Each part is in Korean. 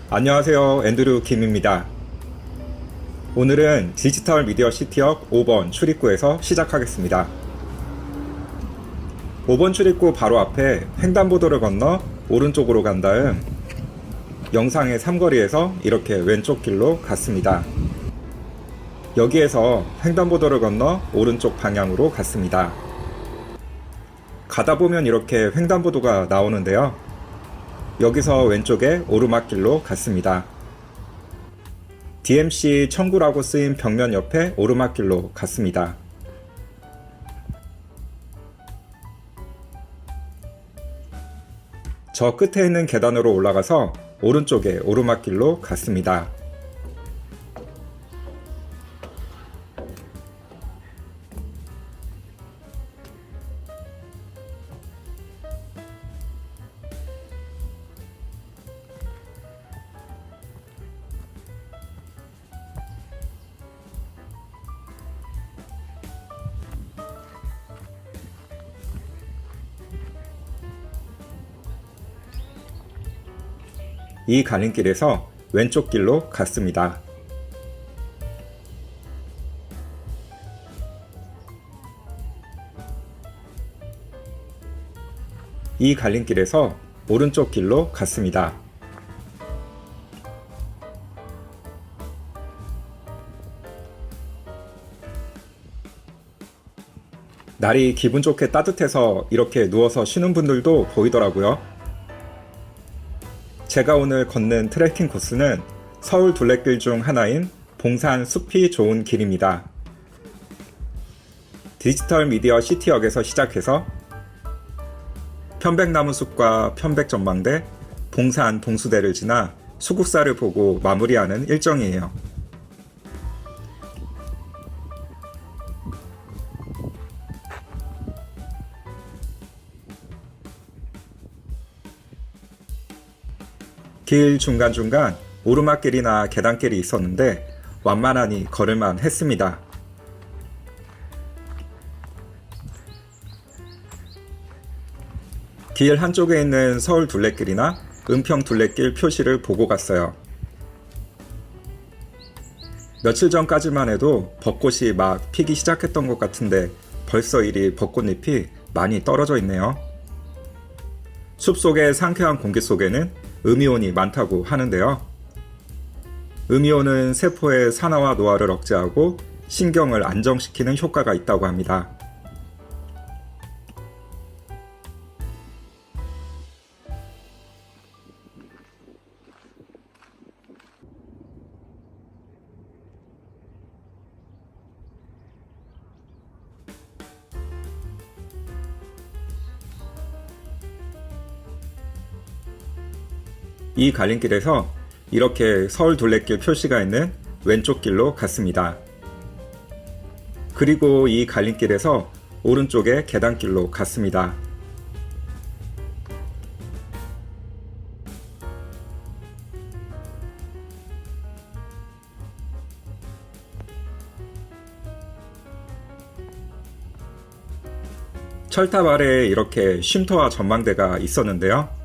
안녕하세요. 앤드류 김입니다. 오늘은 디지털 미디어 시티역 5번 출입구에서 시작하겠습니다. 5번 출입구 바로 앞에 횡단보도를 건너 오른쪽으로 간 다음 영상의 삼거리에서 이렇게 왼쪽 길로 갔습니다. 여기에서 횡단보도를 건너 오른쪽 방향으로 갔습니다. 가다 보면 이렇게 횡단보도가 나오는데요. 여기서 왼쪽에 오르막길로 갔습니다. DMC 청구라고 쓰인 벽면 옆에 오르막길로 갔습니다. 저 끝에 있는 계단으로 올라가서 오른쪽에 오르막길로 갔습니다. 이 가림길에서 왼쪽 길로 갔습니다. 이 갈림길에서 오른쪽 길로 갔습니다. 날이 기분 좋게 따뜻해서 이렇게 누워서 쉬는 분들도 보이더라고요. 제가 오늘 걷는 트레킹 코스는 서울 둘레길 중 하나인 봉산 숲이 좋은 길입니다. 디지털 미디어 시티역에서 시작해서 편백나무숲과 편백전망대, 봉산 봉수대를 지나 수국사를 보고 마무리하는 일정이에요. 길 중간중간 오르막길이나 계단길이 있었는데 완만하니 걸을만 했습니다. 길 한쪽에 있는 서울 둘레길이나 은평 둘레길 표시를 보고 갔어요. 며칠 전까지만 해도 벚꽃이 막 피기 시작했던 것 같은데 벌써 이리 벚꽃잎이 많이 떨어져 있네요. 숲속의 상쾌한 공기 속에는 음이온이 많다고 하는데요. 음이온은 세포의 산화와 노화를 억제하고 신경을 안정시키는 효과가 있다고 합니다. 이 갈림길에서 이렇게 서울 둘레길 표시가 있는 왼쪽 길로 갔습니다. 그리고 이 갈림길에서 오른쪽에 계단길로 갔습니다. 철탑 아래에 이렇게 쉼터와 전망대가 있었는데요.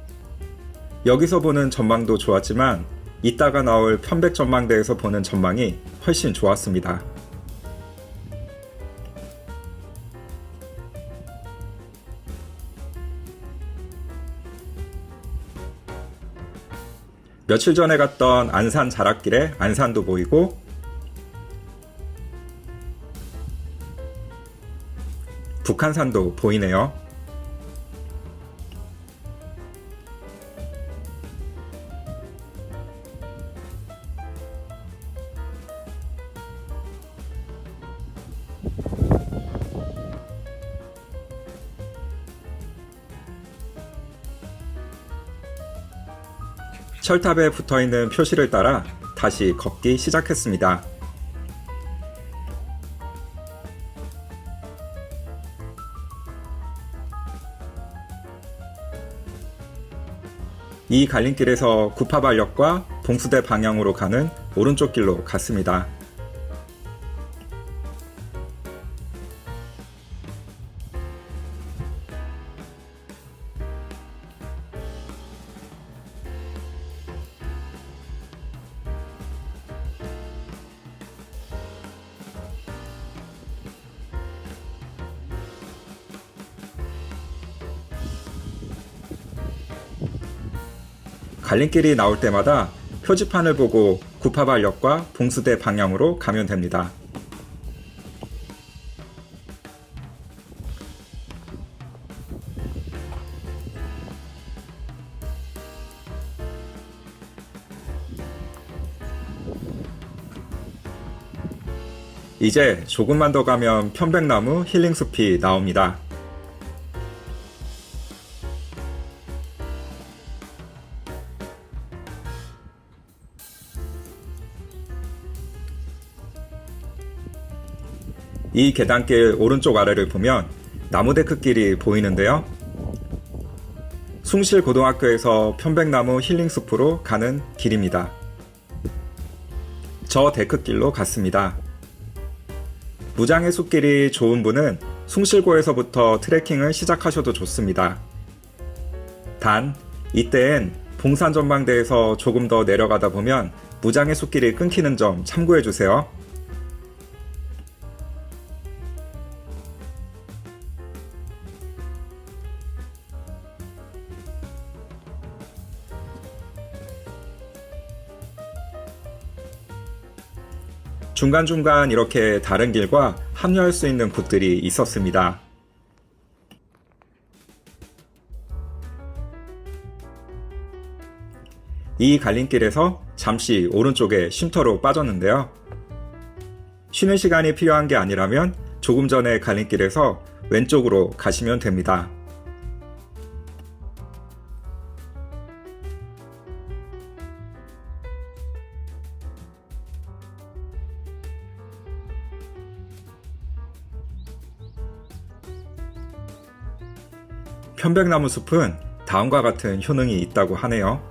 여기서 보는 전망도 좋았지만 이따가 나올 편백 전망대에서 보는 전망이 훨씬 좋았습니다. 며칠 전에 갔던 안산 자락길에 안산도 보이고 북한산도 보이네요. 철탑에 붙어있는 표시를 따라 다시 걷기 시작했습니다. 이 갈림길에서 구파발역과 봉수대 방향으로 가는 오른쪽 길로 갔습니다. 갈림길이 나올 때마다 표지판을 보고 구파발역과 봉수대 방향으로 가면 됩니다. 이제 조금만 더 가면 편백나무 힐링숲이 나옵니다. 이 계단길 오른쪽 아래를 보면 나무데크길이 보이는데요. 숭실고등학교에서 편백나무 힐링숲으로 가는 길입니다. 저 데크길로 갔습니다. 무장의 숲길이 좋은 분은 숭실고에서부터 트레킹을 시작하셔도 좋습니다. 단, 이때엔 봉산전망대에서 조금 더 내려가다 보면 무장의 숲길이 끊기는 점 참고해주세요. 중간중간 이렇게 다른 길과 합류할 수 있는 곳들이 있었습니다. 이 갈림길에서 잠시 오른쪽에 쉼터로 빠졌는데요. 쉬는 시간이 필요한 게 아니라면 조금 전에 갈림길에서 왼쪽으로 가시면 됩니다. 편백나무 숲은 다음과 같은 효능이 있다고 하네요.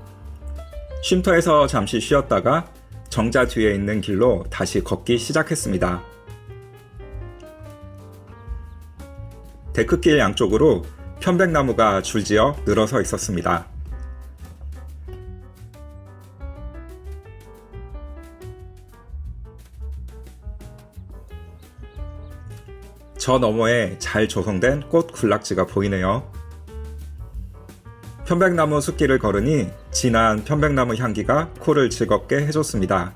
쉼터에서 잠시 쉬었다가 정자 뒤에 있는 길로 다시 걷기 시작했습니다. 데크길 양쪽으로 편백나무가 줄지어 늘어서 있었습니다. 저 너머에 잘 조성된 꽃 군락지가 보이네요. 편백나무 숲길을 걸으니 진한 편백나무 향기가 코를 즐겁게 해줬습니다.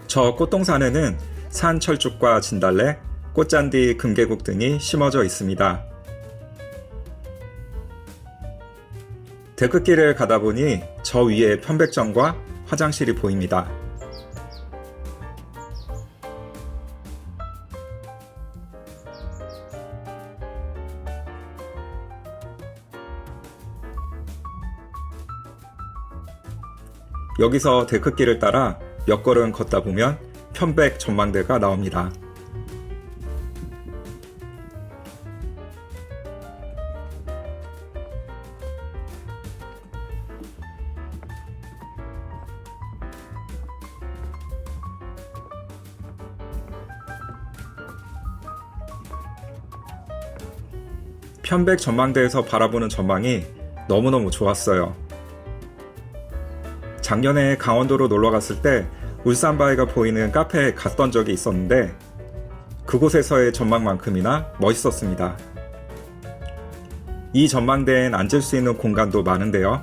저 꽃동산에는 산철쭉과 진달래, 꽃잔디, 금계국 등이 심어져 있습니다. 데크길을 가다 보니 저 위에 편백전과 화장실이 보입니다. 여기서 데크길을 따라 몇 걸음 걷다 보면 편백 전망대가 나옵니다. 편백 전망대에서 바라보는 전망이 너무너무 좋았어요. 작년에 강원도로 놀러 갔을 때 울산바위가 보이는 카페에 갔던 적이 있었는데 그곳에서의 전망만큼이나 멋있었습니다. 이 전망대엔 앉을 수 있는 공간도 많은데요.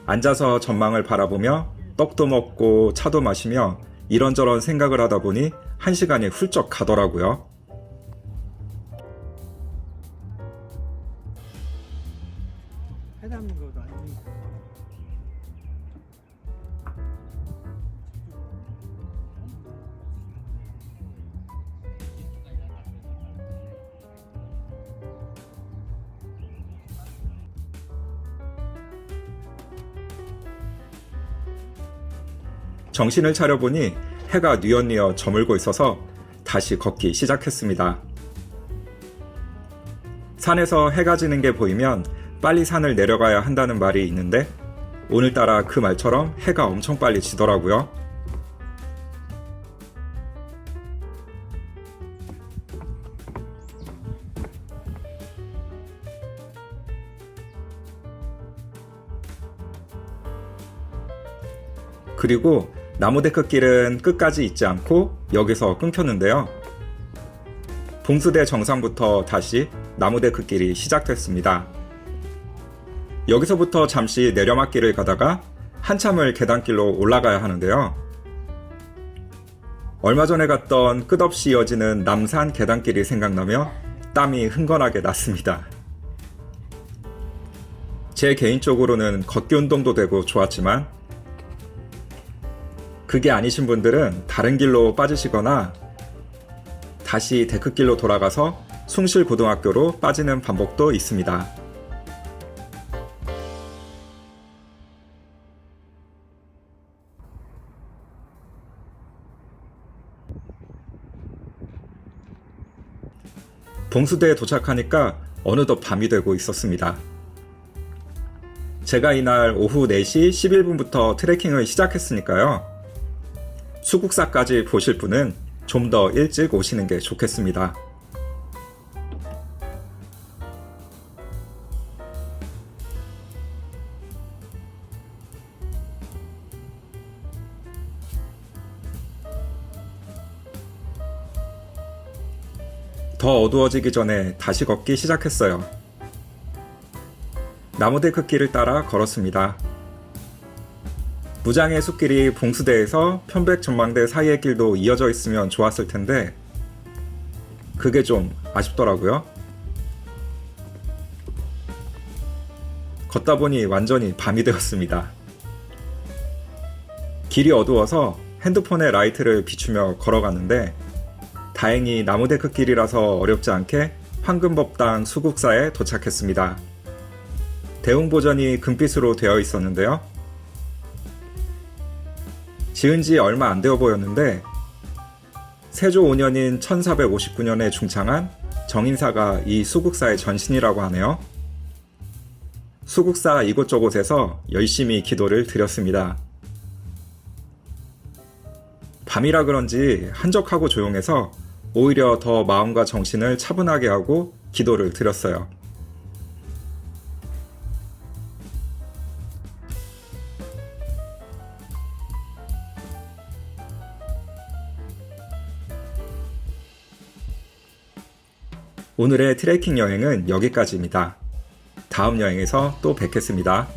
앉아서 전망을 바라보며 떡도 먹고 차도 마시며 이런저런 생각을 하다 보니 1시간이 훌쩍 가더라고요. 해담는 것도 아니고. 정신을 차려보니 해가 뉘엿뉘엿 저물고 있어서 다시 걷기 시작했습니다. 산에서 해가 지는 게 보이면 빨리 산을 내려가야 한다는 말이 있는데 오늘따라 그 말처럼 해가 엄청 빨리 지더라고요. 그리고 나무데크길은 끝까지 있지 않고 여기서 끊겼는데요. 봉수대 정상부터 다시 나무데크길이 시작됐습니다. 여기서부터 잠시 내려막길을 가다가 한참을 계단길로 올라가야 하는데요. 얼마 전에 갔던 끝없이 이어지는 남산 계단길이 생각나며 땀이 흥건하게 났습니다. 제 개인적으로는 걷기 운동도 되고 좋았지만 그게 아니신 분들은 다른 길로 빠지시거나 다시 데크길로 돌아가서 숭실고등학교로 빠지는 방법도 있습니다. 봉수대에 도착하니까 어느덧 밤이 되고 있었습니다. 제가 이날 오후 4시 11분부터 트레킹을 시작했으니까요. 수국사까지 보실 분은 좀 더 일찍 오시는 게 좋겠습니다. 더 어두워지기 전에 다시 걷기 시작했어요. 나무데크길을 따라 걸었습니다. 무장의 숲길이 봉수대에서 편백전망대 사이의 길도 이어져 있으면 좋았을 텐데 그게 좀 아쉽더라고요. 걷다 보니 완전히 밤이 되었습니다. 길이 어두워서 핸드폰에 라이트를 비추며 걸어갔는데 다행히 나무데크길이라서 어렵지 않게 황금법당 수국사에 도착했습니다. 대웅보전이 금빛으로 되어 있었는데요. 지은 지 얼마 안 되어 보였는데 세조 5년인 1459년에 중창한 정인사가 이 수국사의 전신이라고 하네요. 수국사 이곳저곳에서 열심히 기도를 드렸습니다. 밤이라 그런지 한적하고 조용해서 오히려 더 마음과 정신을 차분하게 하고 기도를 드렸어요. 오늘의 트레킹 여행은 여기까지입니다. 다음 여행에서 또 뵙겠습니다.